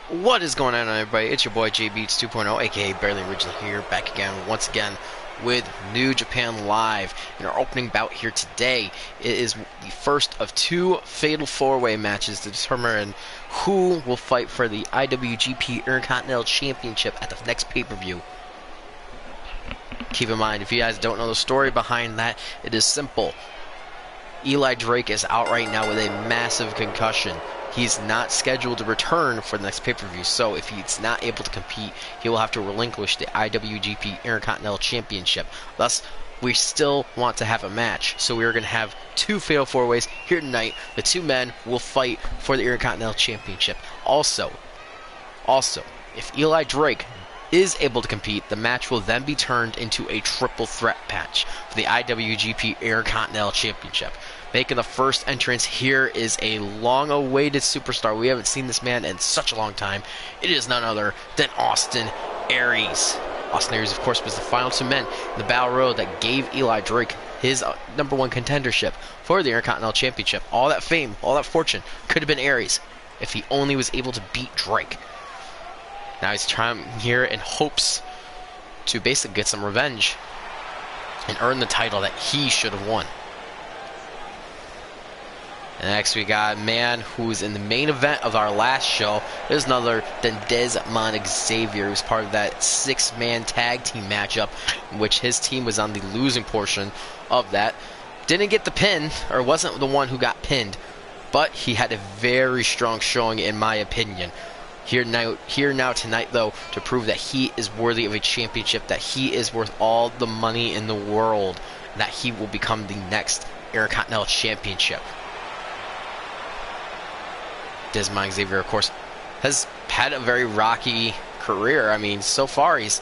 What is going on, everybody? It's your boy JBeats 2.0, aka Barely Original here, back again, once again, with New Japan Live. In our opening bout here today, it is the first of two Fatal 4-Way matches to determine who will fight for the IWGP Intercontinental Championship at the next pay-per-view. Keep in mind, if you guys don't know the story behind that, it is simple. Eli Drake is out right now with a massive concussion. He's not scheduled to return for the next pay-per-view, so if he's not able to compete, he will have to relinquish the IWGP Intercontinental Championship. Thus, we still want to have a match, so we are going to have two Fatal 4-Ways here tonight. The two men will fight for the Intercontinental Championship. Also, if Eli Drake is able to compete, the match will then be turned into a triple threat match for the IWGP Intercontinental Championship. Making the first entrance here is a long-awaited superstar. We haven't seen this man in such a long time. It is none other than Austin Aries. Austin Aries, of course, was the final two men in the Battle Royal that gave Eli Drake his number one contendership for the Intercontinental Championship. All that fame, all that fortune could have been Aries if he only was able to beat Drake. Now he's trying here in hopes to basically get some revenge and earn the title that he should have won. And next we got a man who's in the main event of our last show. There's none other than Desmond Xavier, who's part of that 6-man tag team matchup, in which his team was on the losing portion of that. Didn't get the pin, or wasn't the one who got pinned, but he had a very strong showing in my opinion. Here now tonight, though, to prove that he is worthy of a championship, that he is worth all the money in the world, that he will become the next Intercontinental Championship. Desmond Xavier, of course, has had a very rocky career. I mean, so far he's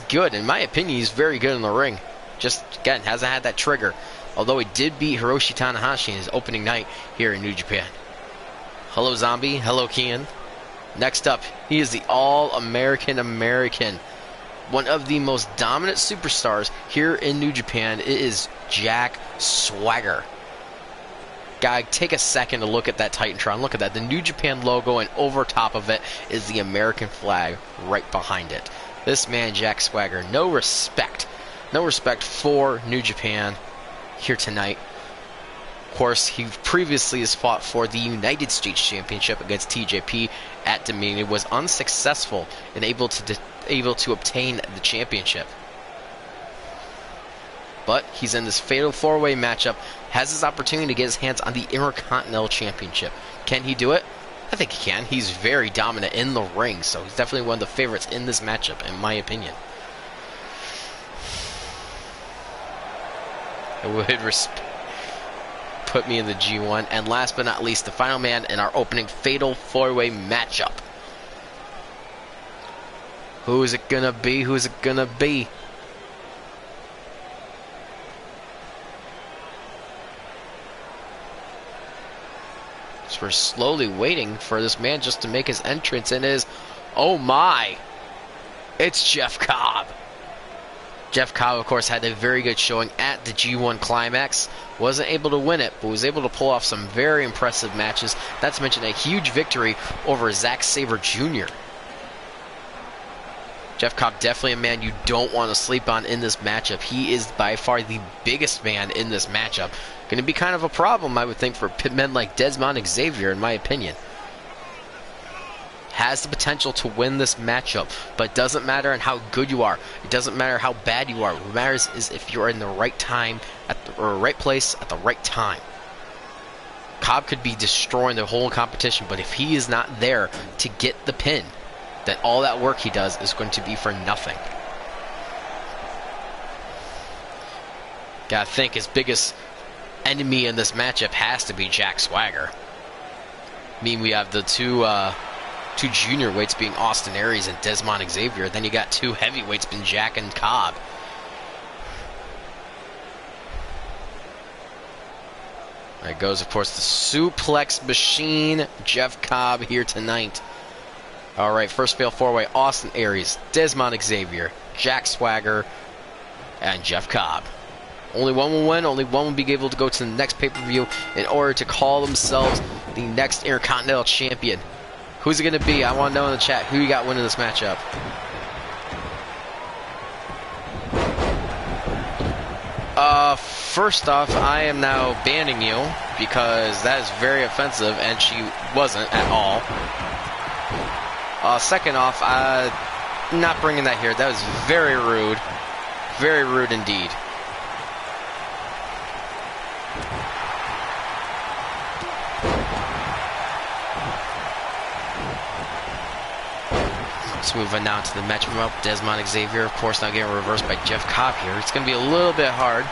good. In my opinion, he's very good in the ring. Just, again, hasn't had that trigger. Although he did beat Hiroshi Tanahashi in his opening night here in New Japan. Hello, Zombie. Hello, Kian. Next up, he is the All-American American. One of the most dominant superstars here in New Japan. It is Jack Swagger. Guy, take a second to look at that Titantron. Look at that. The New Japan logo, and over top of it is the American flag right behind it. This man, Jack Swagger, no respect for New Japan here tonight. Of course, he previously has fought for the United States Championship against TJP at Dominion. Was unsuccessful and able to obtain the championship. But he's in this Fatal 4-Way matchup, has his opportunity to get his hands on the Intercontinental Championship. Can he do it? I think he can. He's very dominant in the ring, so he's definitely one of the favorites in this matchup, in my opinion. It would put me in the G1. And last but not least, the final man in our opening Fatal 4-Way matchup. Who is it gonna be? Who is it gonna be? So we're slowly waiting for this man just to make his entrance, and oh my, it's Jeff Cobb. Jeff Cobb, of course, had a very good showing at the G1 Climax. Wasn't able to win it, but was able to pull off some very impressive matches. Not to mention a huge victory over Zack Sabre Jr. Jeff Cobb, definitely a man you don't want to sleep on in this matchup. He is by far the biggest man in this matchup. Going to be kind of a problem, I would think, for men like Desmond Xavier, in my opinion. Has the potential to win this matchup, but it doesn't matter in how good you are. It doesn't matter how bad you are. What matters is if you're in the right time, or right place at the right time. Cobb could be destroying the whole competition, but if he is not there to get the pin, then all that work he does is going to be for nothing. Gotta think his biggest enemy in this matchup has to be Jack Swagger. I mean, we have the two junior weights being Austin Aries and Desmond Xavier. Then you got two heavyweights being Jack and Cobb. There goes, of course, the suplex machine. Jeff Cobb here tonight. All right, first Fatal 4-Way: Austin Aries, Desmond Xavier, Jack Swagger, and Jeff Cobb. Only one will win. Only one will be able to go to the next pay-per-view in order to call themselves the next Intercontinental Champion. Who's it going to be? I want to know in the chat who you got winning this matchup. First off, I am now banning you because that is very offensive, and she wasn't at all. Second off, not bringing that here. That was very rude. Very rude indeed. Let's move on now to the matchup up. Desmond Xavier, of course, now getting reversed by Jeff Cobb here. It's going to be a little bit hard.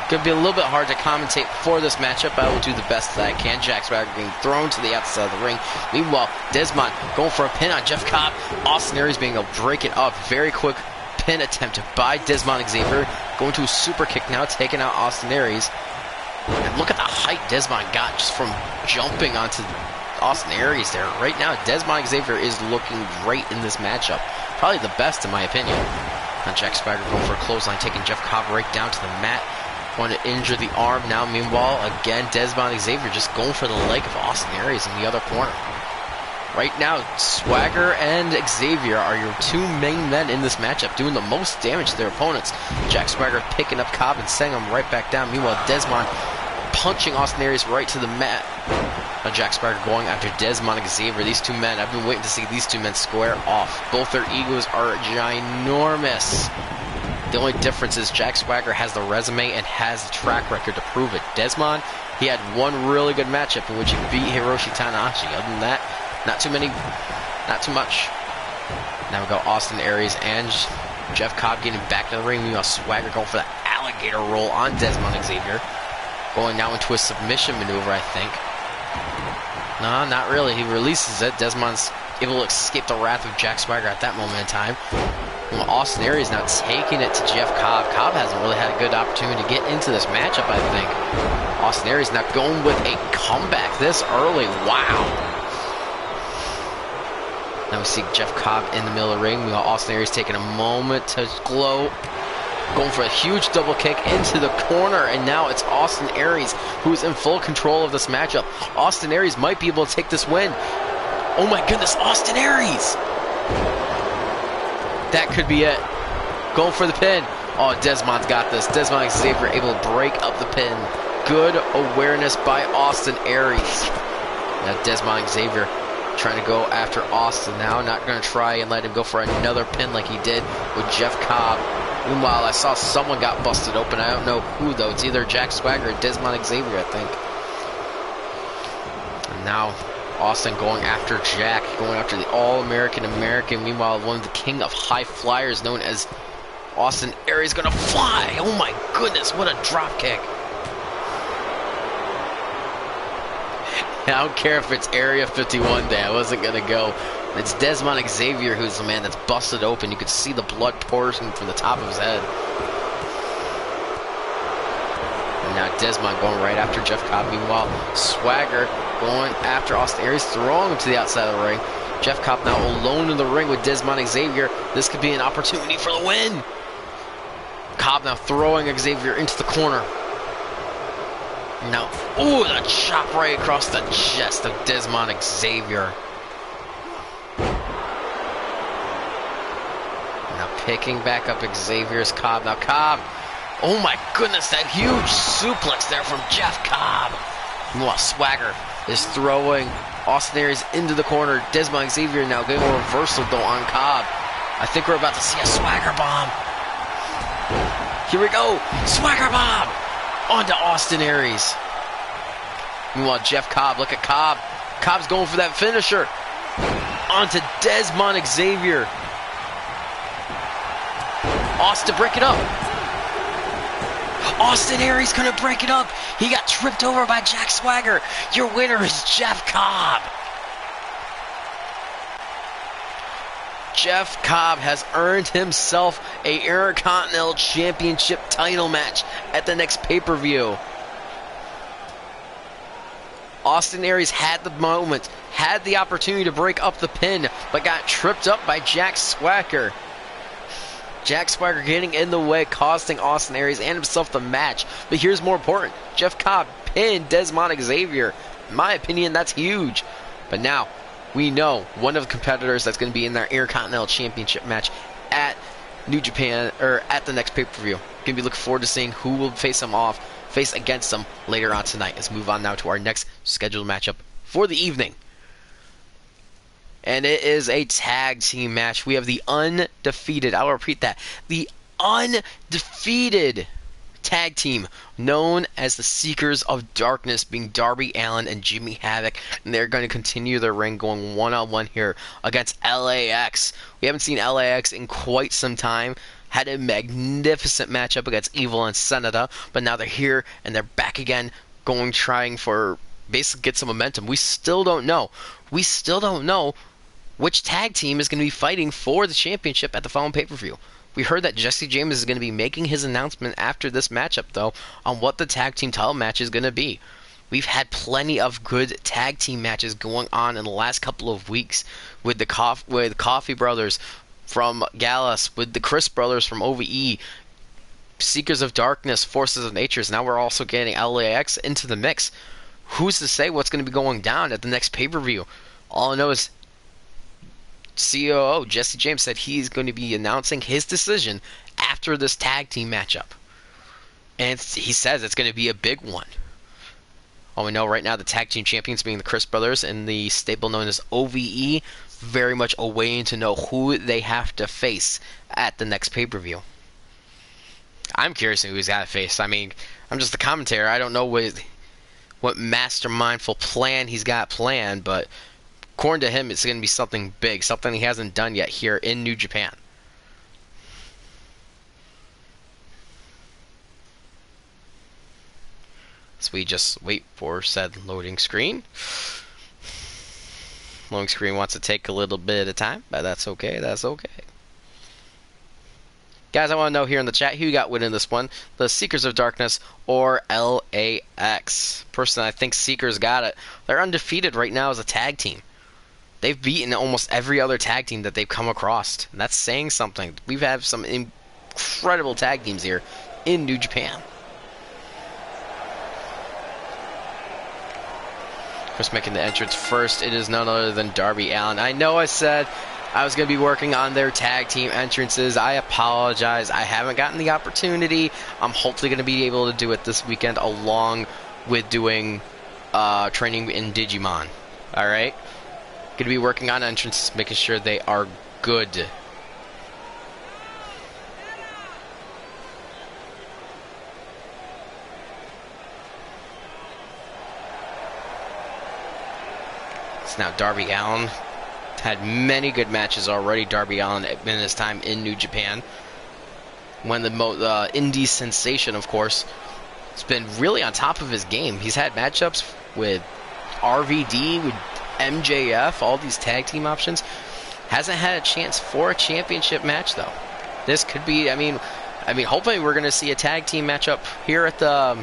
Going to be a little bit hard to commentate for this matchup, but I will do the best that I can. Jack Swagger being thrown to the outside of the ring. Meanwhile, Desmond going for a pin on Jeff Cobb. Austin Aries being able to break it up. Very quick pin attempt by Desmond Xavier. Going to a super kick now, taking out Austin Aries. And look at the height Desmond got just from jumping onto Austin Aries there. Right now, Desmond Xavier is looking great in this matchup. Probably the best in my opinion. Now Jack Swagger going for a clothesline, taking Jeff Cobb right down to the mat. Going to injure the arm now. Meanwhile, again, Desmond Xavier just going for the leg of Austin Aries in the other corner. Right now, Swagger and Xavier are your two main men in this matchup, doing the most damage to their opponents. Jack Swagger picking up Cobb and sending him right back down. Meanwhile, Desmond punching Austin Aries right to the mat. Now Jack Swagger going after Desmond Xavier. These two men, I've been waiting to see these two men square off. Both their egos are ginormous. The only difference is Jack Swagger has the resume and has the track record to prove it. Desmond, he had one really good matchup in which he beat Hiroshi Tanahashi. Other than that, not too much. Now we got Austin Aries and Jeff Cobb getting back to the ring. We got Swagger going for the alligator roll on Desmond Xavier. Going now into a submission maneuver, I think. No, not really. He releases it. Desmond's able to escape the wrath of Jack Swagger at that moment in time. Well, Austin Aries now taking it to Jeff Cobb. Cobb hasn't really had a good opportunity to get into this matchup, I think. Austin Aries now going with a comeback this early. Wow. Now we see Jeff Cobb in the middle of the ring. We got Austin Aries taking a moment to glow. Going for a huge double kick into the corner, and now it's Austin Aries who's in full control of this matchup. Austin Aries might be able to take this win. Oh my goodness, Austin Aries! That could be it. Going for the pin. Oh, Desmond's got this. Desmond Xavier able to break up the pin. Good awareness by Austin Aries. Now Desmond Xavier trying to go after Austin now. Not going to try and let him go for another pin like he did with Jeff Cobb. Meanwhile, I saw someone got busted open. I don't know who, though. It's either Jack Swagger or Desmond Xavier, I think. And now Austin going after Jack, going after the All-American American. Meanwhile, one of the king of high flyers known as Austin Aries going to fly. Oh my goodness, what a drop kick. I don't care if it's Area 51 Day. I wasn't going to go. It's Desmond Xavier who's the man that's busted open. You could see the blood pouring from the top of his head. And now Desmond going right after Jeff Cobb. Meanwhile, Swagger going after Austin Aries, throwing him to the outside of the ring. Jeff Cobb now alone in the ring with Desmond Xavier. This could be an opportunity for the win. Cobb now throwing Xavier into the corner. Now, ooh, the chop right across the chest of Desmond Xavier. Now picking back up Xavier's Cobb. Now Cobb, oh my goodness, that huge suplex there from Jeff Cobb. Meanwhile, Swagger is throwing Austin Aries into the corner. Desmond Xavier now getting a reversal though on Cobb. I think we're about to see a Swagger bomb. Here we go, Swagger bomb onto Austin Aries. Meanwhile, Jeff Cobb, look at Cobb. Cobb's going for that finisher onto Desmond Xavier. Austin, break it up. Austin Aries gonna break it up. He got tripped over by Jack Swagger. Your winner is Jeff Cobb. Jeff Cobb has earned himself a Intercontinental Championship title match at the next pay-per-view. Austin Aries had the moment, had the opportunity to break up the pin, but got tripped up by Jack Swagger. Jack Swagger getting in the way, costing Austin Aries and himself the match. But here's more important. Jeff Cobb pinned Desmond Xavier. In my opinion, that's huge. But now, we know one of the competitors that's going to be in their Intercontinental Championship match at New Japan, or at the next pay-per-view. Going to be looking forward to seeing who will face against them later on tonight. Let's move on now to our next scheduled matchup for the evening. And it is a tag team match. We have the undefeated, I'll repeat that, the undefeated tag team known as the Seekers of Darkness, being Darby Allin and Jimmy Havoc, and they're going to continue their reign going one-on-one here against LAX. We haven't seen LAX in quite some time. Had a magnificent matchup against Evil and Sanada, but now they're here and they're back again, trying for basically get some momentum. We still don't know which tag team is going to be fighting for the championship at the following pay-per-view. We heard that Jesse James is going to be making his announcement after this matchup, though, on what the tag team title match is going to be. We've had plenty of good tag team matches going on in the last couple of weeks with the Coffey Brothers from Gallus, with the Chris Brothers from OVE, Seekers of Darkness, Forces of Nature. Now we're also getting LAX into the mix. Who's to say what's going to be going down at the next pay-per-view? All I know is COO Jesse James said he's going to be announcing his decision after this tag team matchup. And he says it's going to be a big one. All we know right now, the tag team champions being the Chris Brothers and the stable known as OVE, very much awaiting to know who they have to face at the next pay-per-view. I'm curious who he's got to face. I mean, I'm just the commentator. I don't know what mastermindful plan he's got planned, but according to him, it's going to be something big, something he hasn't done yet here in New Japan. So we just wait for said loading screen. Loading screen wants to take a little bit of time, but that's okay. That's okay. Guys, I want to know here in the chat who you got winning this one, the Seekers of Darkness or LAX. Personally, I think Seekers got it. They're undefeated right now as a tag team. They've beaten almost every other tag team that they've come across. And that's saying something. We've had some incredible tag teams here in New Japan. Of course, making the entrance first, it is none other than Darby Allin. I know I said I was going to be working on their tag team entrances. I apologize. I haven't gotten the opportunity. I'm hopefully going to be able to do it this weekend along with doing training in Digimon. Alright? Going to be working on entrances, making sure they are good. So now Darby Allin had many good matches already. Darby Allin in his time in New Japan. When the indie sensation, of course, has been really on top of his game. He's had matchups with RVD, with MJF, all these tag team options. Hasn't had a chance for a championship match, though. This could be, I mean, hopefully we're going to see a tag team matchup here at the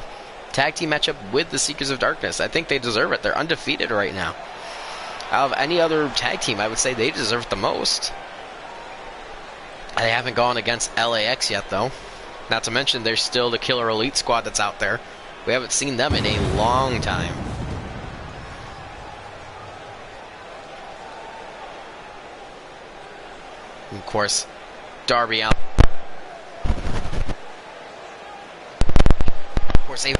tag team matchup with the Seekers of Darkness. I think they deserve it. They're undefeated right now. Out of any other tag team, I would say they deserve it the most. They haven't gone against LAX yet, though. Not to mention, there's still the Killer Elite squad that's out there. We haven't seen them in a long time. And of course, Darby Allin. Of course, they...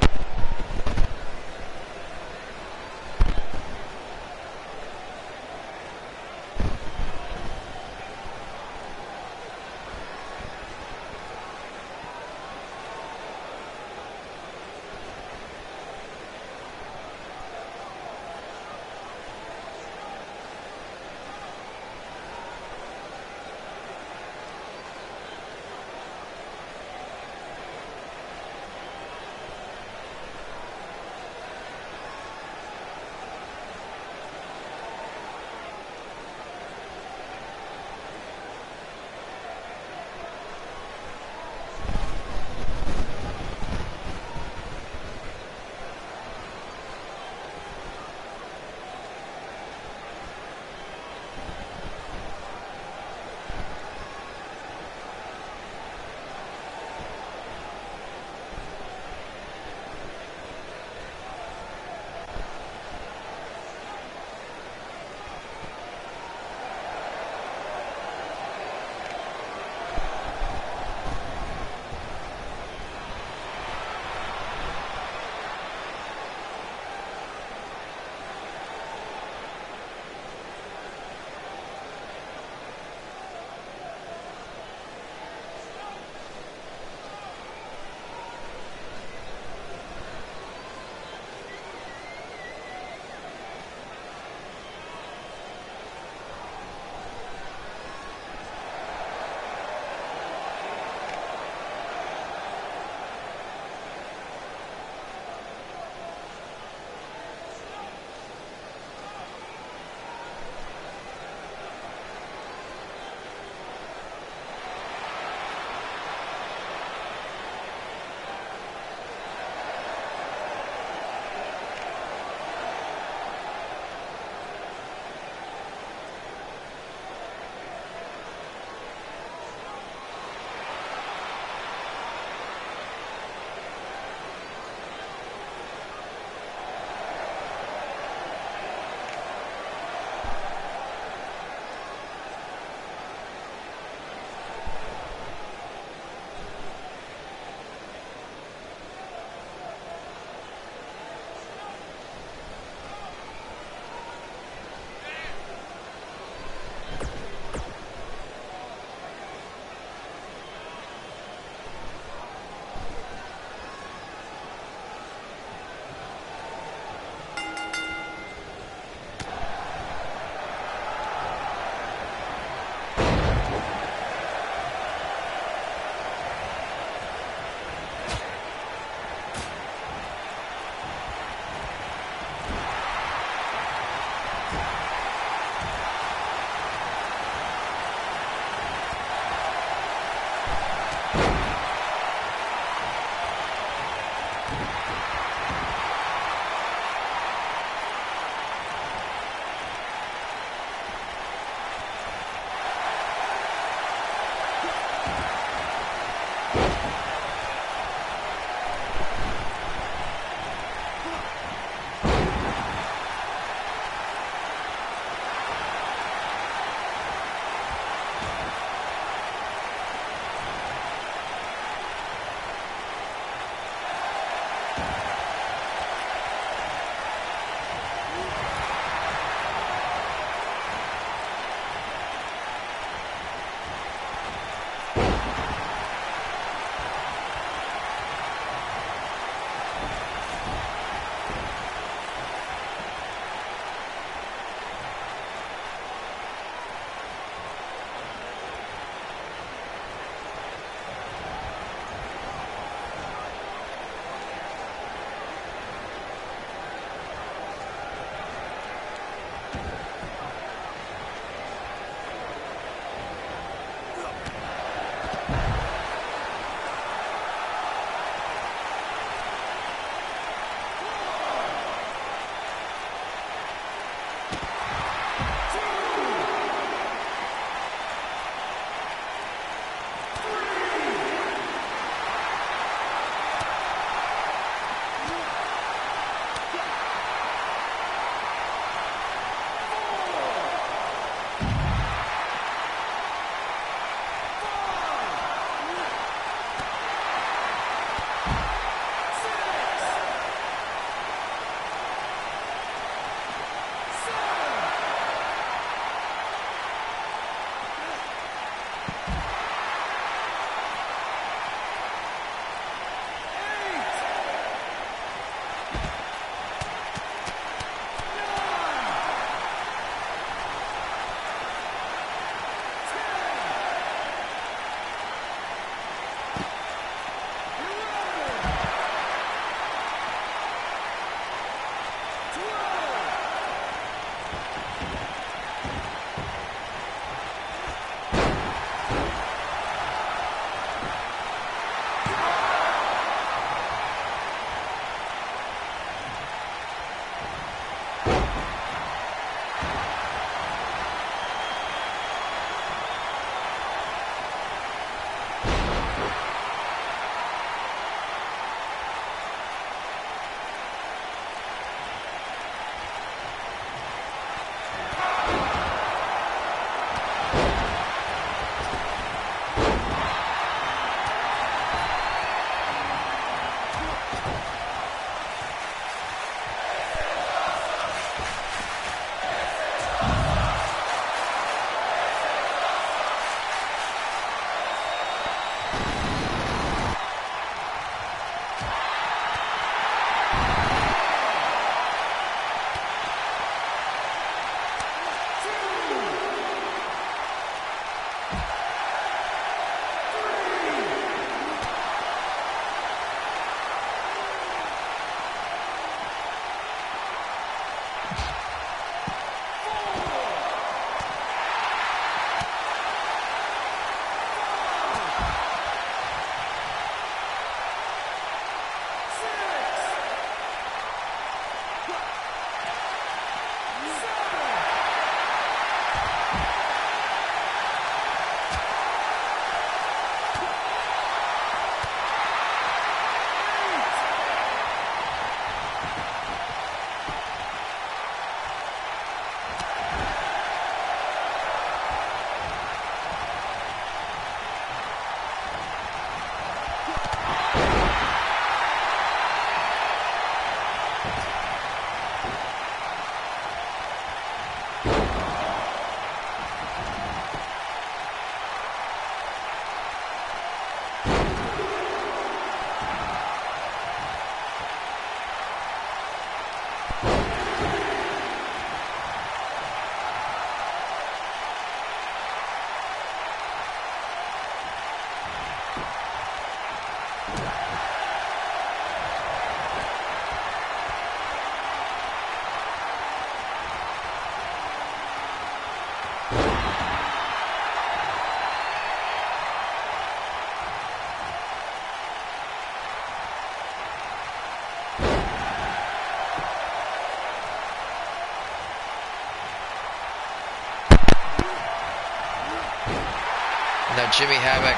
Now Jimmy Havoc.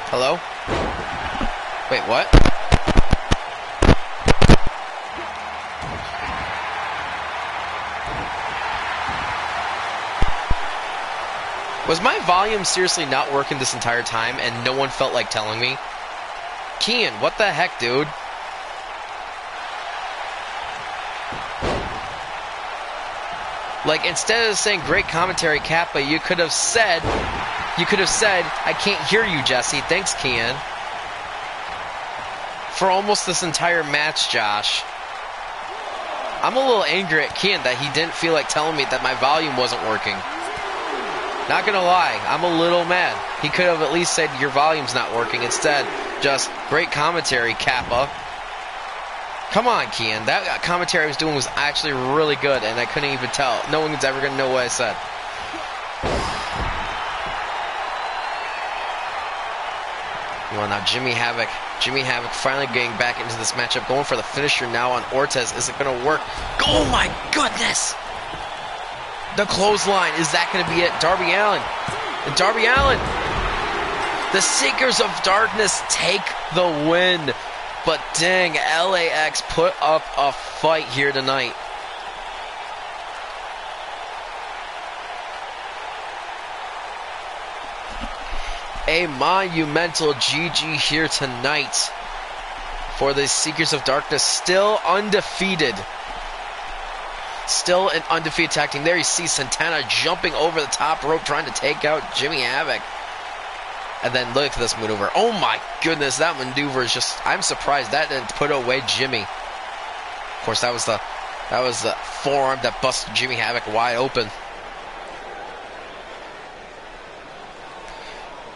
Hello? Wait, what? Was my volume seriously not working this entire time and no one felt like telling me? Kian, what the heck, dude? Like, instead of saying great commentary, Kappa, you could have said, I can't hear you, Jesse. Thanks, Kian. For almost this entire match, Josh. I'm a little angry at Kian that he didn't feel like telling me that my volume wasn't working. Not gonna lie, I'm a little mad. He could have at least said your volume's not working. Instead, just great commentary, Kappa. Come on, Kian. That commentary I was doing was actually really good, and I couldn't even tell. No one's ever gonna know what I said. Well, now Jimmy Havoc. Jimmy Havoc finally getting back into this matchup, going for the finisher now on Ortiz. Is it gonna work? Oh my goodness! The clothesline. Is that going to be it? Darby Allin. And Darby Allin. The Seekers of Darkness take the win. But dang, LAX put up a fight here tonight. A monumental GG here tonight for the Seekers of Darkness, still undefeated. still an undefeated tag team. There you see Santana jumping over the top rope trying to take out Jimmy Havoc. And then look at this maneuver. Oh my goodness, that maneuver is just, I'm surprised that didn't put away Jimmy. Of course, that was the forearm that busted Jimmy Havoc wide open.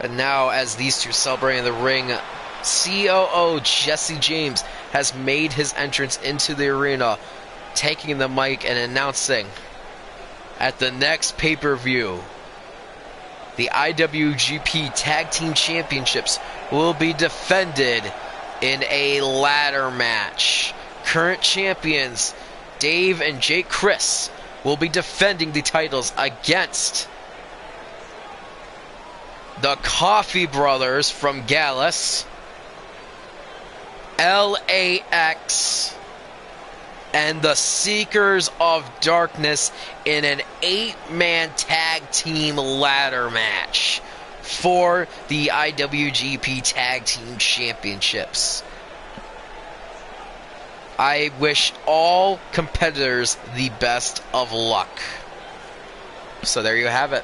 And now, as these two celebrate in the ring, COO Jesse James has made his entrance into the arena, taking the mic and announcing, at the next pay-per-view, the IWGP Tag Team Championships will be defended in a ladder match. Current champions Dave and Jake Chris will be defending the titles against the Coffee Brothers from Gallus, LAX, and the Seekers of Darkness in an 8-man tag team ladder match for the IWGP Tag Team Championships. I wish all competitors the best of luck. So there you have it.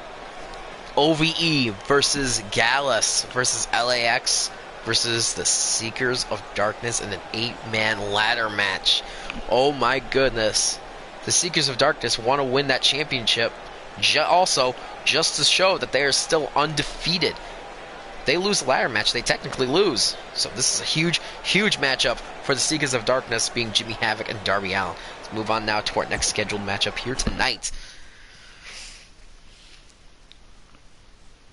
OVE versus Gallus versus LAX versus the Seekers of Darkness in an 8-man ladder match. Oh my goodness. The Seekers of Darkness want to win that championship also just to show that they are still undefeated. They lose the ladder match, they technically lose. So this is a huge, huge matchup for the Seekers of Darkness, being Jimmy Havoc and Darby Allin. Let's move on now to our next scheduled matchup here tonight.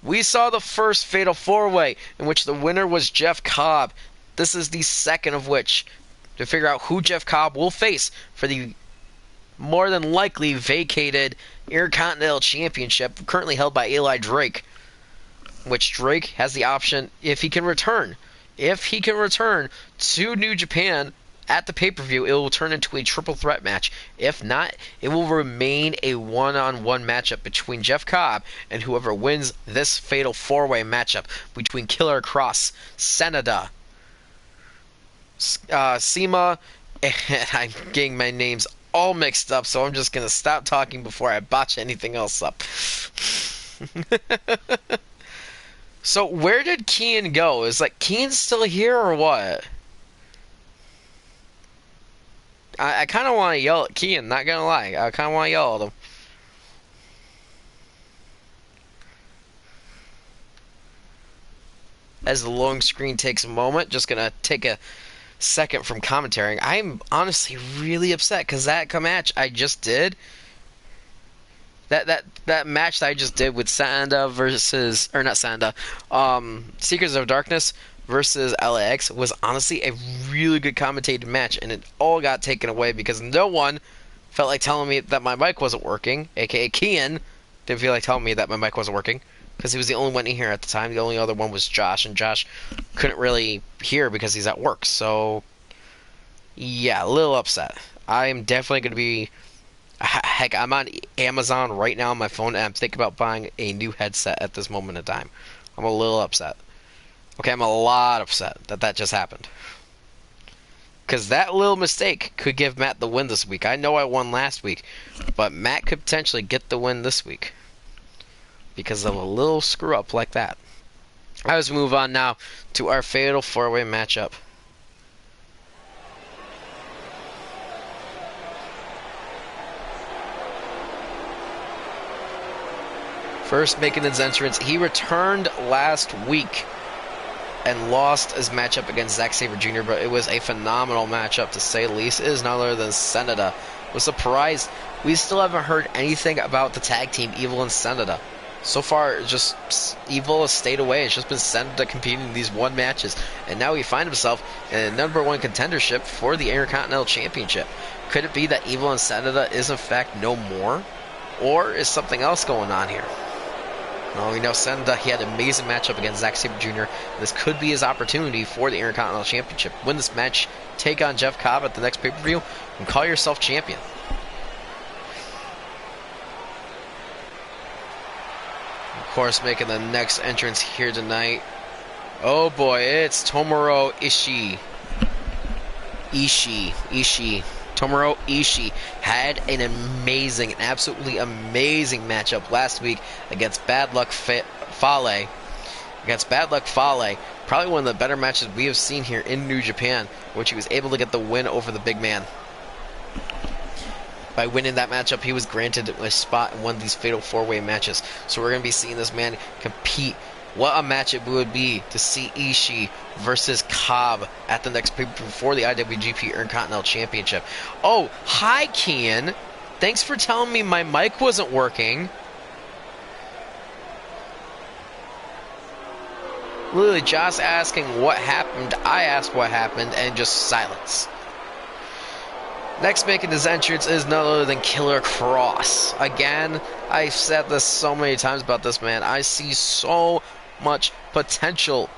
We saw the first Fatal 4-Way, in which the winner was Jeff Cobb. This is the second of which, to figure out who Jeff Cobb will face for the more than likely vacated Intercontinental Championship, currently held by Eli Drake, which Drake has the option, if he can return to New Japan at the pay-per-view, it will turn into a triple threat match. If not, it will remain a one-on-one matchup between Jeff Cobb and whoever wins this Fatal 4-Way matchup between Killer Cross, Sanada, Sema, and I'm getting my names all mixed up, so I'm just going to stop talking before I botch anything else up. So where did Kian go? Is Kian still here or what? I kind of want to yell at Kian, not gonna lie. I kind of want to yell at him. As the loading screen takes a moment, just gonna take a second from commentary. I'm honestly really upset because that match I just did, that match that I just did with Sanada versus, or not Sanada, Seekers of Darkness versus LAX was honestly a really good commentated match, and it all got taken away because no one felt like telling me that my mic wasn't working, aka Kian didn't feel like telling me that my mic wasn't working, because he was the only one in here at the time. The only other one was Josh, and Josh couldn't really hear because he's at work. So yeah, a little upset. I am definitely going to be, heck, I'm on Amazon right now on my phone, and I'm thinking about buying a new headset at this moment in time. I'm a little upset. Okay, I'm a lot upset that just happened. Because that little mistake could give Matt the win this week. I know I won last week, but Matt could potentially get the win this week because of a little screw up like that. Let's move on now to our Fatal 4-Way matchup. First making his entrance, he returned last week and lost his matchup against Xavier Jr., but it was a phenomenal matchup to say the least. It is none other than Sanada. Was surprised we still haven't heard anything about the tag team Evil and Sanada. So far, just Evil has stayed away. It's just been Sanada competing in these one matches, and now he finds himself in a #1 contendership for the Intercontinental Championship. Could it be that Evil and Sanada is in fact no more, or is something else going on here? Well, we know Sanada, he had an amazing matchup against Xavier Jr. This could be his opportunity for the Intercontinental Championship. Win this match, take on Jeff Cobb at the next pay-per-view, and call yourself champion. Of course, making the next entrance here tonight. Oh boy, it's Tomohiro Ishii. Ishii. Tomohiro Ishii had an absolutely amazing matchup last week against Bad Luck Fale. Probably one of the better matches we have seen here in New Japan, which he was able to get the win over the big man. By winning that matchup, he was granted a spot in one of these Fatal 4-Way matches. So we're going to be seeing this man compete. What a match it would be to see Ishii versus Cobb at the next pay-per-view for the IWGP Intercontinental Championship. Oh, hi, Kian. Thanks for telling me my mic wasn't working. Literally, Josh asking what happened, I asked what happened, and just silence. Next making his entrance is none other than Killer Kross. Again, I've said this so many times about this man. I see so much potential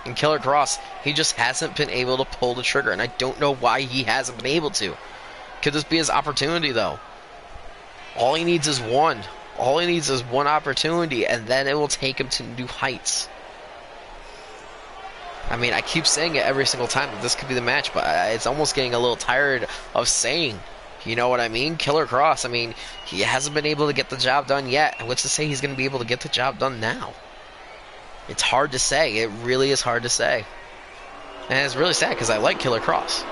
in Killer Kross. He just hasn't been able to pull the trigger, and I don't know why he hasn't been able to. Could this be his opportunity, though? All he needs is one. All he needs is one opportunity, and then it will take him to new heights. I mean, I keep saying it every single time that this could be the match, but it's almost getting a little tired of saying. You know what I mean? Killer Kross, I mean, he hasn't been able to get the job done yet. And what's to say he's going to be able to get the job done now? It's hard to say. It really is hard to say. And it's really sad because I like Killer Kross.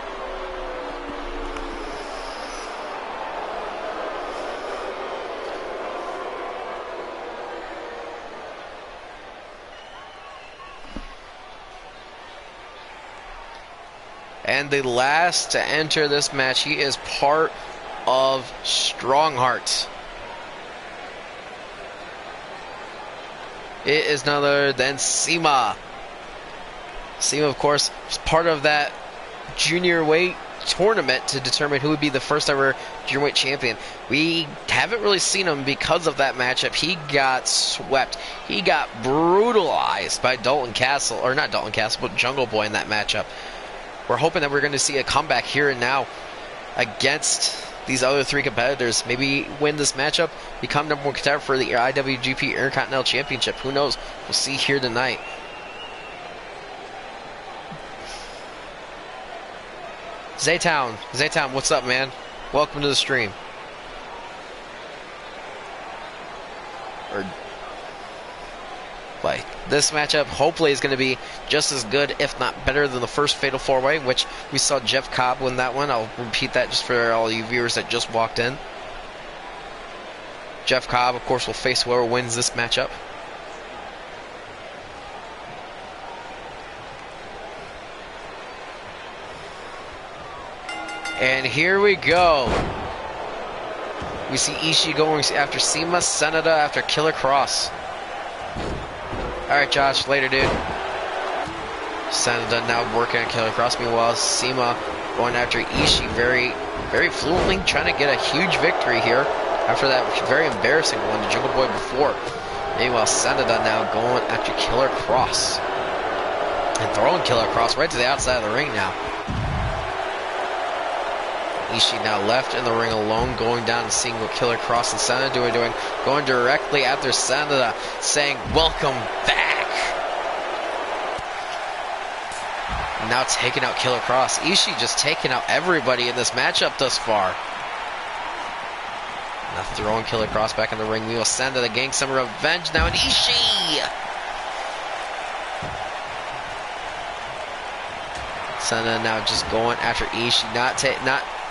And the last to enter this match, he is part of Strong Heart. It is none other than CIMA. CIMA, of course, is part of that junior weight tournament to determine who would be the first ever junior weight champion. We haven't really seen him because of that matchup. He got swept. He got brutalized by Dalton Castle, or not Dalton Castle, but Jungle Boy in that matchup. We're hoping that we're going to see a comeback here and now against these other three competitors. Maybe win this matchup, become number one contender for the IWGP Intercontinental Championship. Who knows? We'll see here tonight. Zaytown, what's up, man? Welcome to the stream. This matchup hopefully is going to be just as good, if not better, than the first Fatal 4-Way, which we saw Jeff Cobb win that one. I'll repeat that just for all you viewers that just walked in. Jeff Cobb, of course, will face whoever wins this matchup. And here we go. We see Ishii going after CIMA, Sanada after Killer Kross. Alright, Josh, later, dude. Sanada now working on Killer Kross. Meanwhile, CIMA going after Ishii very, very fluently, trying to get a huge victory here after that very embarrassing one to Jungle Boy before. Meanwhile, Sanada now going after Killer Kross. And throwing Killer Kross right to the outside of the ring now. Ishii now left in the ring alone, going down and seeing what Killer Kross and Sanada are doing. Going directly after Sanada, saying, "Welcome back." Now taking out Killer Kross. Ishii just taking out everybody in this matchup thus far. Now throwing Killer Kross back in the ring. We will send to the gang some revenge now, and Ishii! Sanada now just going after Ishii, not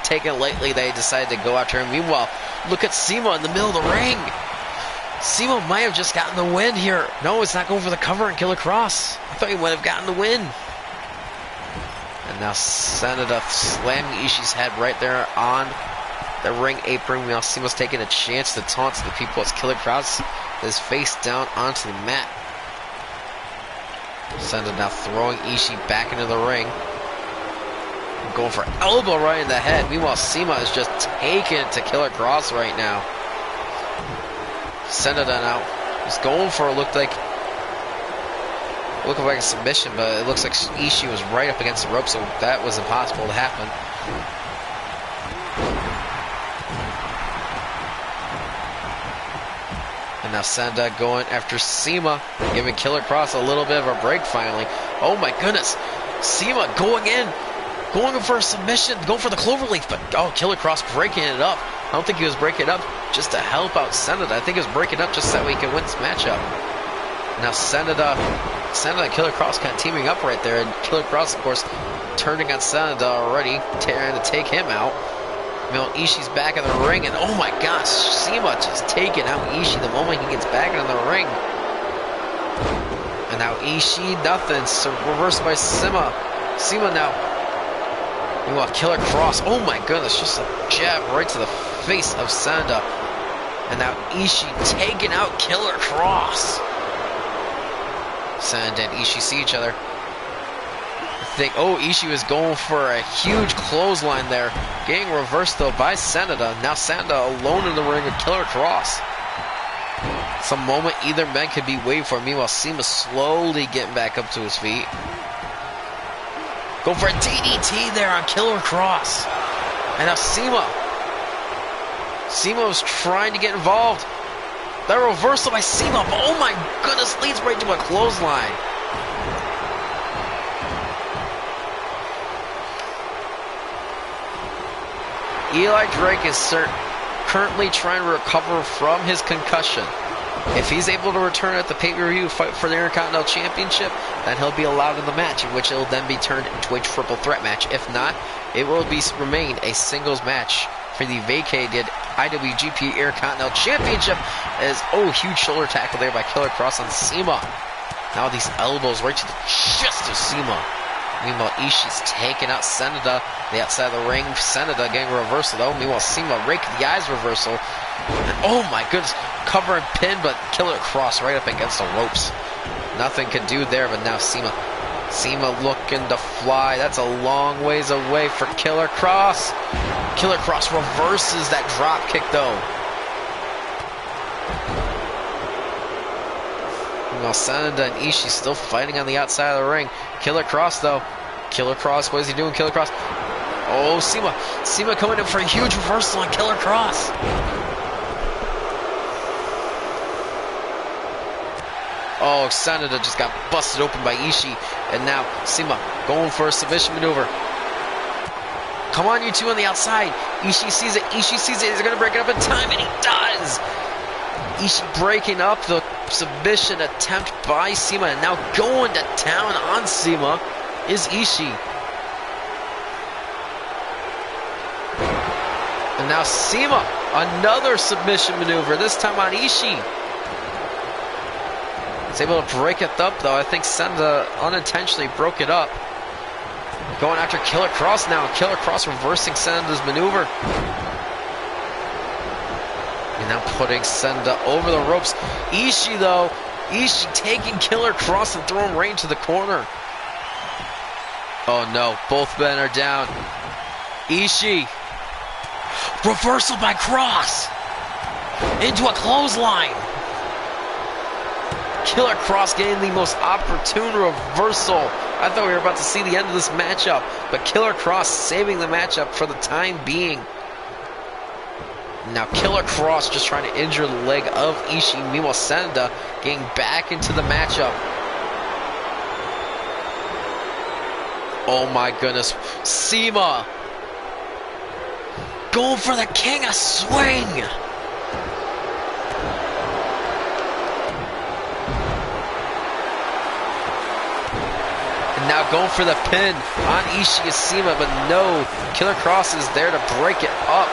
taking it lightly. They decided to go after him. Meanwhile, look at CIMA in the middle of the ring. CIMA might have just gotten the win here. No, it's not going for the cover and Killer Kross. I thought he would have gotten the win. And now Sanada slamming Ishii's head right there on the ring apron. Now CIMA's taking a chance to taunt the people as Killer Kross is face down onto the mat. Sanada now throwing Ishii back into the ring. Going for elbow right in the head. Meanwhile, CIMA is just taking it to Killer Kross right now. Sanada now is going for looking like a submission, but it looks like Ishii was right up against the rope, so that was impossible to happen. And now Sanada going after CIMA, giving Killer Kross a little bit of a break finally. Oh my goodness, CIMA going in. Going for a submission, going for the cloverleaf, but oh, Killer Cross breaking it up. I don't think he was breaking it up just to help out Sanada. I think he was breaking it up just so that we can win this matchup. Now Sanada and Killer Cross kind of teaming up right there, and Killer Cross, of course, turning on Sanada already, trying to take him out. You know, Ishii's back in the ring, and oh my gosh, CIMA just taking out Ishii the moment he gets back in the ring. And now Ishii, nothing, so reversed by CIMA. CIMA now. Meanwhile, Killer Cross, oh my goodness, just a jab right to the face of Sanada. And now Ishii taking out Killer Cross. Sanada and Ishii see each other. Oh, Ishii was going for a huge clothesline there. Getting reversed though by Sanada. Now Sanada alone in the ring with Killer Cross. Some moment either man could be waiting for. Meanwhile, CIMA slowly getting back up to his feet. Go for a DDT there on Killer Cross. And now CIMA. CIMA was trying to get involved. That reversal by CIMA, but oh my goodness, leads right to a clothesline. Eli Drake is currently trying to recover from his concussion. If he's able to return at the pay-per-view fight for the Intercontinental Championship, then he'll be allowed in the match, in which it will then be turned into a triple threat match. If not, it will remain a singles match for the vacated IWGP Intercontinental Championship. As huge shoulder tackle there by Killer Cross on CIMA. Now these elbows right to the chest of CIMA. Meanwhile, Ishii's taking out Sanada, the outside of the ring. Sanada getting a reversal though. Meanwhile, CIMA rake the eyes reversal. And oh my goodness, cover and pin, but Killer Cross right up against the ropes. Nothing could do there, but now CIMA looking to fly. That's a long ways away for Killer Cross. Killer Cross reverses that drop kick though. Meanwhile, Sanada and Ishii still fighting on the outside of the ring. Killer Cross though. Killer Cross, what is he doing? Killer Cross. Oh, CIMA coming in for a huge reversal on Killer Cross. Oh, Sanada just got busted open by Ishii. And now CIMA going for a submission maneuver. Come on, you two on the outside. Ishii sees it. He's going to break it up in time, and he does. Ishii breaking up the submission attempt by CIMA. And now going to town on CIMA is Ishii. And now CIMA, another submission maneuver, this time on Ishii. He's able to break it up though. I think Sanada unintentionally broke it up. Going after Killer Cross now. Killer Cross reversing Sanada's maneuver. And now putting Sanada over the ropes. Ishii though. Ishii taking Killer Cross and throwing right into the corner. Oh no, both men are down. Ishii. Reversal by Cross. Into a clothesline. Killer Cross getting the most opportune reversal. I thought we were about to see the end of this matchup, but Killer Cross saving the matchup for the time being. Now Killer Cross just trying to injure the leg of Ishii. Meanwhile, Sanada getting back into the matchup. Oh my goodness. CIMA going for the King of Swing. Now going for the pin on Ishii CIMA, but no, Killer Cross is there to break it up.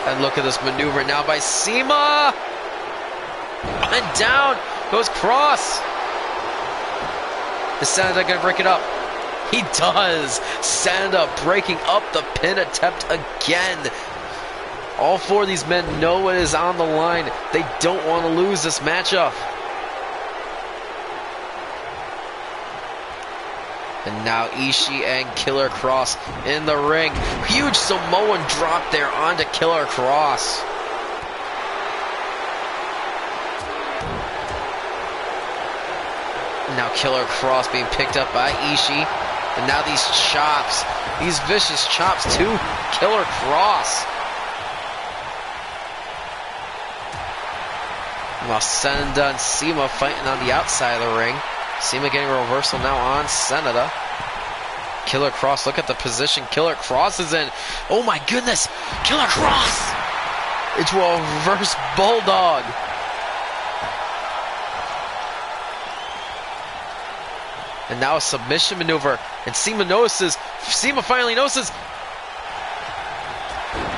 And look at this maneuver now by CIMA. And down goes Cross. Is Sanada going to break it up? He does. Sanada breaking up the pin attempt again. All four of these men know what is on the line. They don't want to lose this matchup. And now Ishii and Killer Cross in the ring. Huge Samoan drop there onto Killer Cross. Now Killer Cross being picked up by Ishii. And now these chops, these vicious chops to Killer Cross. While Sanada and CIMA fighting on the outside of the ring. CIMA getting a reversal now on Sanada. Killer Cross, look at the position Killer Cross is in. Oh my goodness, Killer Cross into a reverse bulldog. And now a submission maneuver, and Cima finally notices.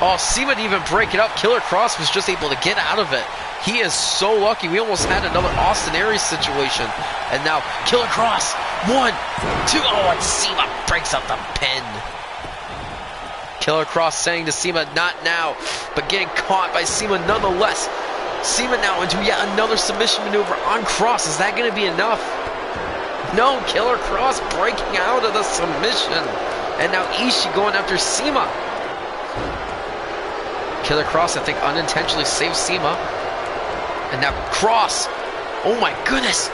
Oh, Cima didn't even break it up. Killer Cross was just able to get out of it. He is so lucky. We almost had another Austin Aries situation. And now Killer Cross. 1, 2. Oh, and Cima breaks up the pin. Killer Cross saying to Cima, not now, but getting caught by Cima nonetheless. Cima now into yet another submission maneuver on Cross. Is that going to be enough? No, Killer Cross breaking out of the submission. And now Ishii going after Cima. Killer Cross, I think, unintentionally saves Cima. And now Cross. Oh my goodness.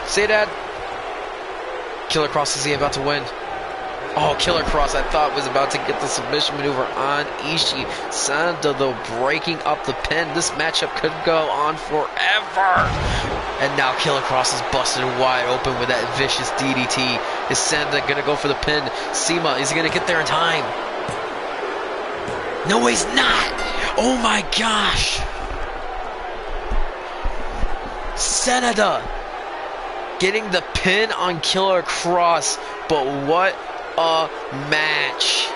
Say that. Killer Cross, is he about to win? Oh, Killer Cross, I thought was about to get the submission maneuver on Ishii. Sanada, though, breaking up the pin. This matchup could go on forever. And now Killer Cross is busted wide open with that vicious DDT. Is Sanada going to go for the pin? Cima, is he going to get there in time? No, he's not. Oh my gosh. Sanada getting the pin on Killer Cross, but what a match.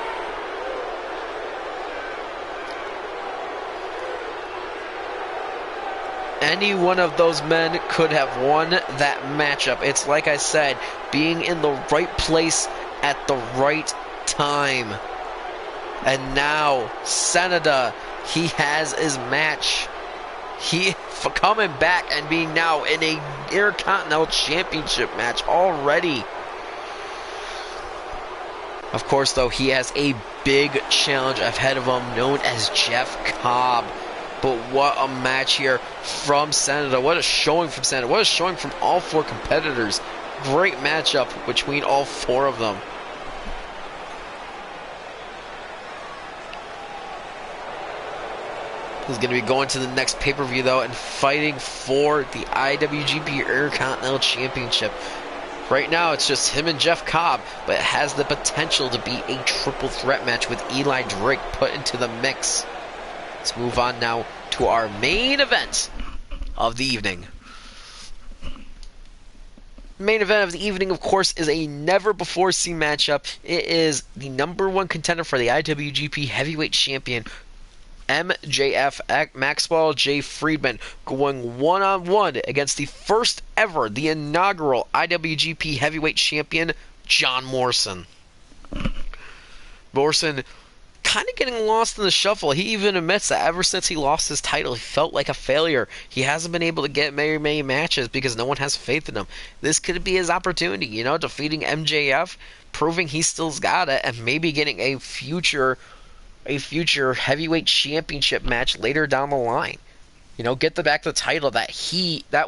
Any one of those men could have won that matchup. It's like I said, being in the right place at the right time. And now Sanada, he has his match. He coming back and being now in a Intercontinental Championship match already. Of course, though, he has a big challenge ahead of him known as Jeff Cobb. But what a match here from Sanada. What a showing from Sanada. What a showing from all four competitors. Great matchup between all four of them. He's going to be going to the next pay-per-view, though, and fighting for the IWGP Intercontinental Championship. Right now, it's just him and Jeff Cobb, but it has the potential to be a triple threat match with Eli Drake put into the mix. Let's move on now to our main event of the evening. Main event of the evening, of course, is a never-before-seen matchup. It is the #1 contender for the IWGP Heavyweight Champion, MJF, Maxwell J. Friedman, going one-on-one against the first ever, the inaugural IWGP Heavyweight Champion, John Morrison. Morrison kind of getting lost in the shuffle. He even admits that ever since he lost his title, he felt like a failure. He hasn't been able to get many matches because no one has faith in him. This could be his opportunity, you know, defeating MJF, proving he still's got it, and maybe getting a future heavyweight championship match later down the line. You know, get back the title that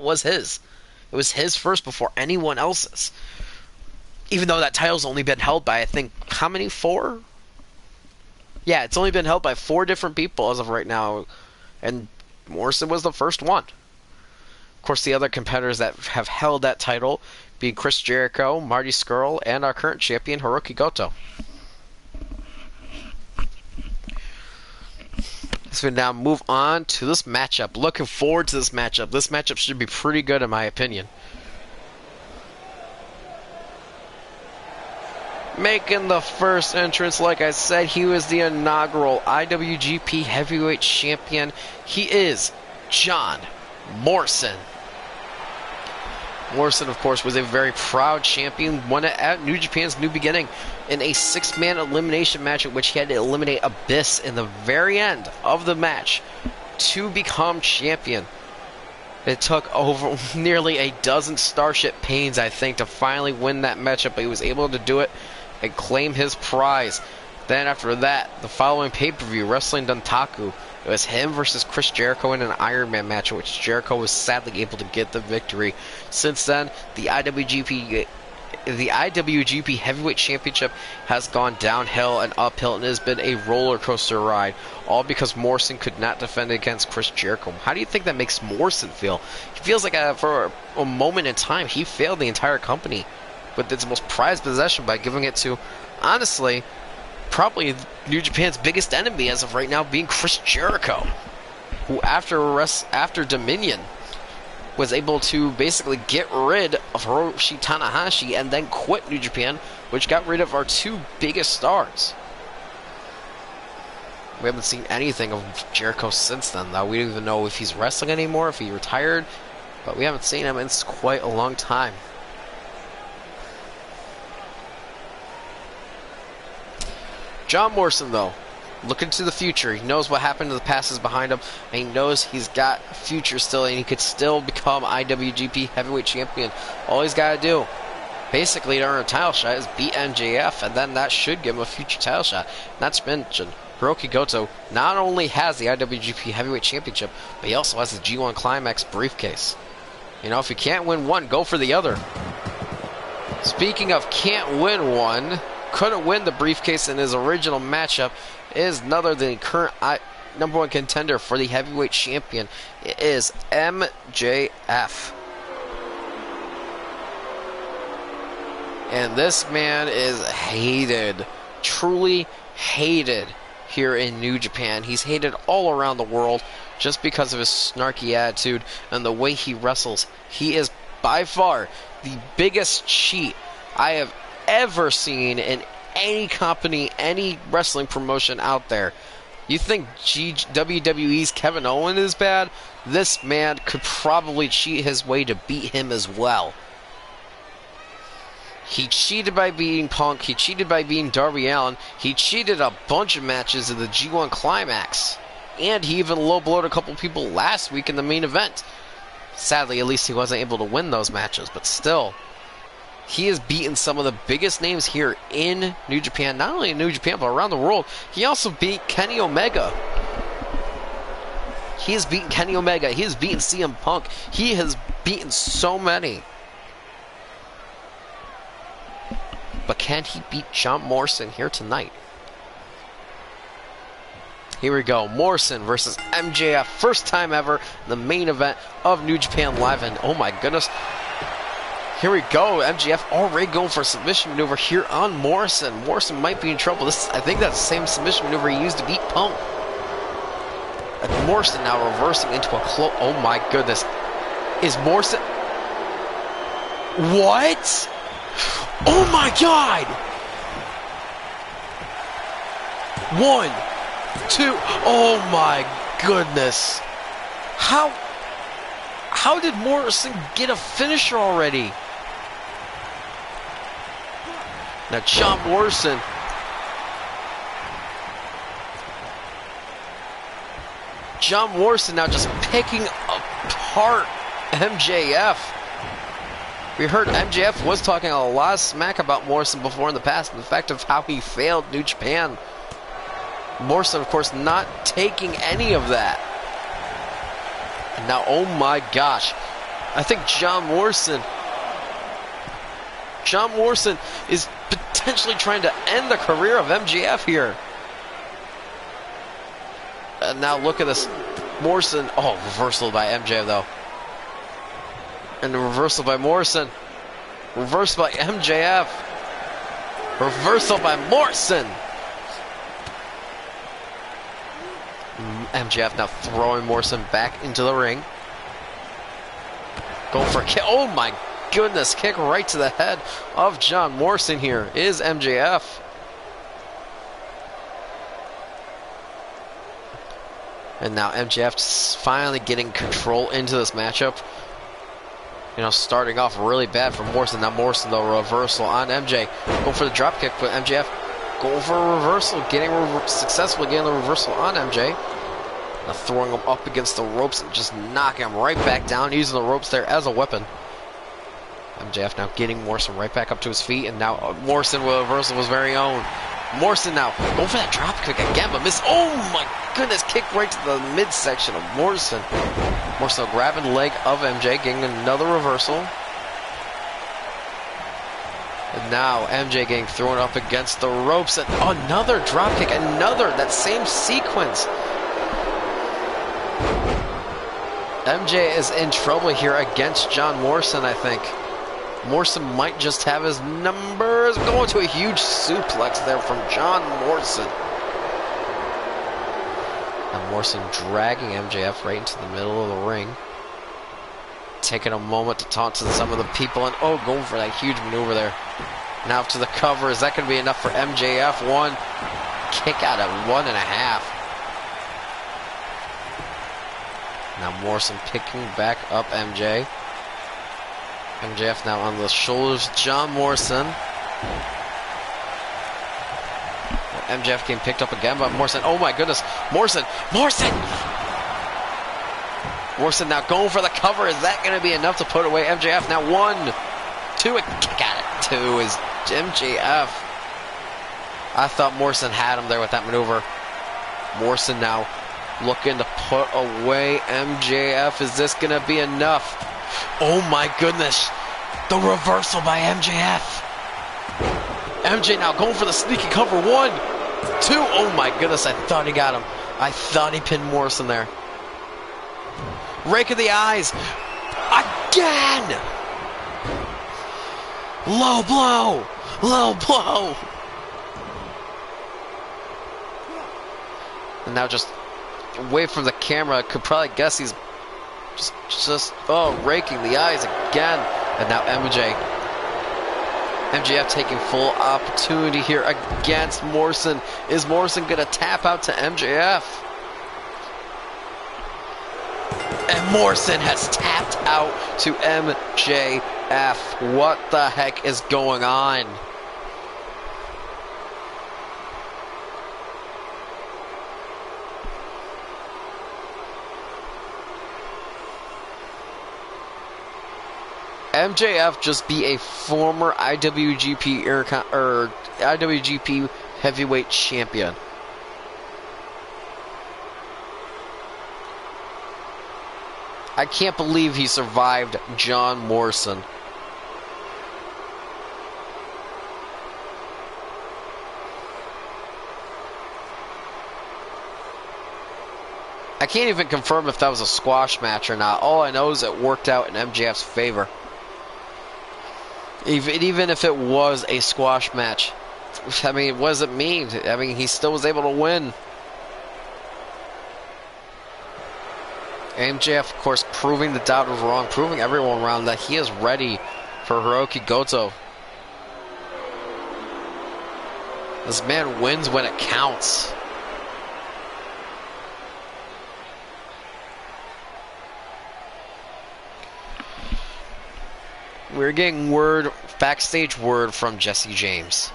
was his. It was his first before anyone else's. Even though that title's only been held by, I think, how many? 4? Yeah, it's only been held by 4 different people as of right now, and Morrison was the first one. Of course, the other competitors that have held that title being Chris Jericho, Marty Scurll, and our current champion, Hiroki Goto. So we now move on to this matchup. Looking forward to this matchup. This matchup should be pretty good in my opinion. Making the first entrance, like I said, he was the inaugural IWGP Heavyweight Champion. He is John Morrison. Morrison, of course, was a very proud champion, won it at New Japan's New Beginning in a 6-man elimination match in which he had to eliminate Abyss in the very end of the match to become champion. It took over nearly a dozen Starship Pains, I think, to finally win that matchup, but he was able to do it and claim his prize. Then after that, the following pay-per-view, Wrestling Dontaku, it was him versus Chris Jericho in an Iron Man match, in which Jericho was sadly able to get the victory. Since then, the IWGP Heavyweight Championship has gone downhill and uphill, and it has been a roller coaster ride, all because Morrison could not defend against Chris Jericho. How do you think that makes Morrison feel? He feels like for a moment in time, he failed the entire company. with its most prized possession by giving it to, honestly, probably New Japan's biggest enemy as of right now, being Chris Jericho, who after Dominion was able to basically get rid of Hiroshi Tanahashi and then quit New Japan, which got rid of our two biggest stars. We haven't seen anything of Jericho since then, though. We don't even know if he's wrestling anymore, if he retired, but we haven't seen him in quite a long time. John Morrison, though, looking to the future. He knows what happened to the past is behind him, and he knows he's got a future still, and he could still become IWGP Heavyweight Champion. All he's got to do, basically, to earn a title shot is beat MJF, and then that should give him a future title shot. Not to mention, Hiroki Goto not only has the IWGP Heavyweight Championship, but he also has the G1 Climax briefcase. You know, if you can't win one, go for the other. Speaking of can't win one, couldn't win the briefcase in his original matchup, is none other than the current #1 contender for the heavyweight champion. It is MJF. And this man is hated, truly hated here in New Japan. He's hated all around the world just because of his snarky attitude and the way he wrestles. He is by far the biggest cheat I have ever seen in any company, any wrestling promotion out there. You think WWE's Kevin Owens is bad? This man could probably cheat his way to beat him as well. He cheated by beating Punk. He cheated by beating Darby Allin. He cheated a bunch of matches in the G1 Climax. And he even low-blowed a couple people last week in the main event. Sadly, at least he wasn't able to win those matches, but still, he has beaten some of the biggest names here in New Japan. Not only in New Japan, but around the world. He also beat Kenny Omega. He has beaten Kenny Omega. He has beaten CM Punk. He has beaten so many. But can he beat John Morrison here tonight? Here we go. Morrison versus MJF. First time ever. The main event of New Japan Live. And oh my goodness. Here we go. MJF already going for a submission maneuver here on Morrison. Morrison might be in trouble. I think that's the same submission maneuver he used to beat Punk. And Morrison now reversing into a close. Oh my goodness. Is Morrison... What? Oh my God! 1, 2. Oh my goodness! How did Morrison get a finisher already? Now John Morrison. John Morrison now just picking apart MJF. We heard MJF was talking a lot of smack about Morrison before in the past, and the fact of how he failed New Japan. Morrison, of course, not taking any of that. And now, oh my gosh, I think John Morrison is potentially trying to end the career of MJF here. And now look at this. Morrison, oh, reversal by MJF though. And the reversal by Morrison. Reversal by MJF. Reversal by Morrison. MJF now throwing Morrison back into the ring. Going for a kick. Oh my goodness. Kick right to the head of John Morrison here is MJF. And now MJF finally getting control into this matchup. You know, starting off really bad for Morrison. Now Morrison, though, reversal on MJ. Going for the dropkick, but MJF going for a reversal. Successfully getting the reversal on MJ. Now throwing him up against the ropes and just knocking him right back down, using the ropes there as a weapon. MJF now getting Morrison right back up to his feet, and now Morrison with a reversal of his very own. Morrison now going for that dropkick again, but miss. Oh my goodness, kick right to the midsection of Morrison. Morrison grabbing the leg of MJ, getting another reversal. And now MJ getting thrown up against the ropes, and another dropkick, that same sequence. MJ is in trouble here against John Morrison, I think. Morrison might just have his numbers. Going to a huge suplex there from John Morrison. And Morrison dragging MJF right into the middle of the ring. Taking a moment to talk to some of the people, and oh, going for that huge maneuver there. Now to the cover. Is that going to be enough for MJF? One kick out at 1.5. Now Morrison picking back up MJ. MJF now on the shoulders of John Morrison. MJF getting picked up again by Morrison. Oh my goodness. Morrison! Morrison! Morrison now going for the cover. Is that going to be enough to put away MJF? Now 1, 2, a kick at it. 2 is MJF. I thought Morrison had him there with that maneuver. Morrison now looking to put away MJF. Is this going to be enough? Oh my goodness. The reversal by MJF. MJ now going for the sneaky cover. 1, 2. Oh my goodness. I thought he got him. I thought he pinned Morrison there. Rake of the eyes. Again. Low blow. Low blow. And now just away from the camera. Could probably guess he's just raking the eyes again. And now MJF taking full opportunity here against Morrison. Is Morrison going to tap out to MJF? And Morrison has tapped out to MJF. What the heck is going on? MJF just be a former IWGP heavyweight champion. I can't believe he survived John Morrison. I can't even confirm if that was a squash match or not. All I know is it worked out in MJF's favor. Even if it was a squash match. I mean, what does it mean? I mean, he still was able to win. MJF, of course, proving the doubters wrong, proving everyone around that he is ready for Hiroki Goto. This man wins when it counts. We're getting backstage word from Jesse James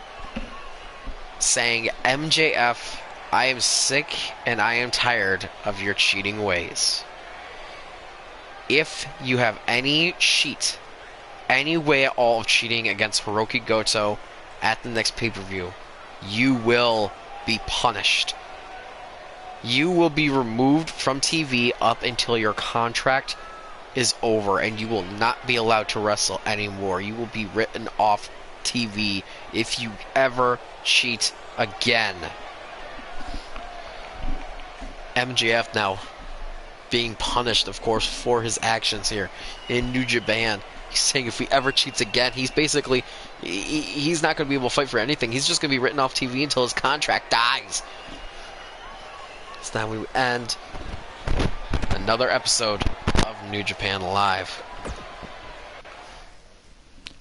saying, MJF, I am sick and I am tired of your cheating ways. If you have any way at all of cheating against Hiroki Goto at the next pay-per-view, you will be punished. You will be removed from TV up until your contract is over, and you will not be allowed to wrestle anymore. You will be written off TV if you ever cheat again. MJF now being punished, of course, for his actions here in New Japan. He's saying if he ever cheats again, he's basically, he's not going to be able to fight for anything. He's just going to be written off TV until his contract dies. So now we end another episode of New Japan Live.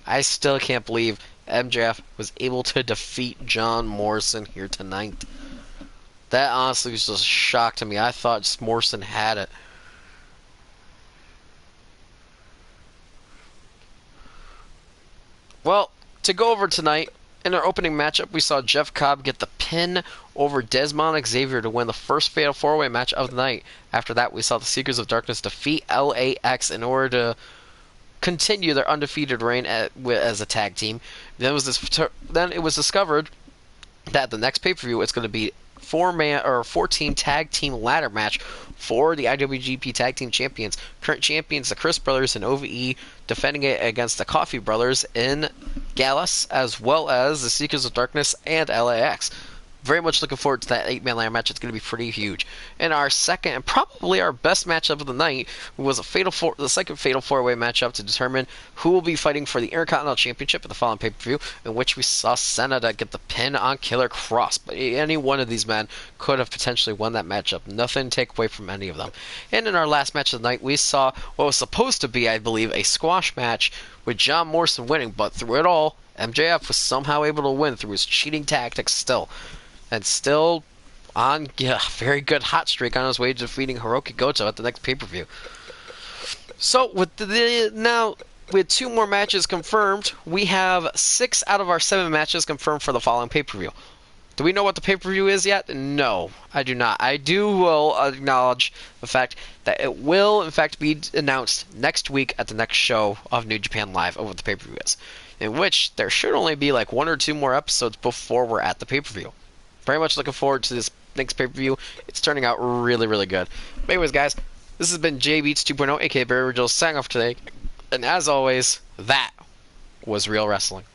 I still can't believe MJF was able to defeat John Morrison here tonight. That honestly was just a shock to me. I thought Morrison had it. Well, to go over tonight, in our opening matchup, we saw Jeff Cobb get the pin over Desmond and Xavier to win the first Fatal 4-Way match of the night. After that, we saw the Seekers of Darkness defeat LAX in order to continue their undefeated reign as a tag team. Then it was discovered that the next pay-per-view it's going to be 14 tag team ladder match for the IWGP Tag Team Champions. Current champions, the Chris Brothers and OVE, defending it against the Coffee Brothers in Gallus, as well as the Seekers of Darkness and LAX. Very much looking forward to that 8-man ladder match. It's going to be pretty huge. And our second and probably our best matchup of the night was the second Fatal 4-Way matchup to determine who will be fighting for the Intercontinental Championship at the following pay-per-view, in which we saw Sanada get the pin on Killer Cross. But any one of these men could have potentially won that matchup. Nothing to take away from any of them. And in our last match of the night, we saw what was supposed to be, I believe, a squash match with John Morrison winning. But through it all, MJF was somehow able to win through his cheating tactics still. And still on a very good hot streak on his way to defeating Hiroki Goto at the next pay-per-view. So with with 2 more matches confirmed, we have 6 out of our 7 matches confirmed for the following pay-per-view. Do we know what the pay-per-view is yet? No, I do not. I will acknowledge the fact that it will, in fact, be announced next week at the next show of New Japan Live of what the pay-per-view is, in which there should only be like 1 or 2 more episodes before we're at the pay-per-view. Very much looking forward to this next pay-per-view. It's turning out really, really good. But anyways, guys, this has been JBeats 2.0, aka Barry Originals, signing off today. And as always, that was Real Wrestling.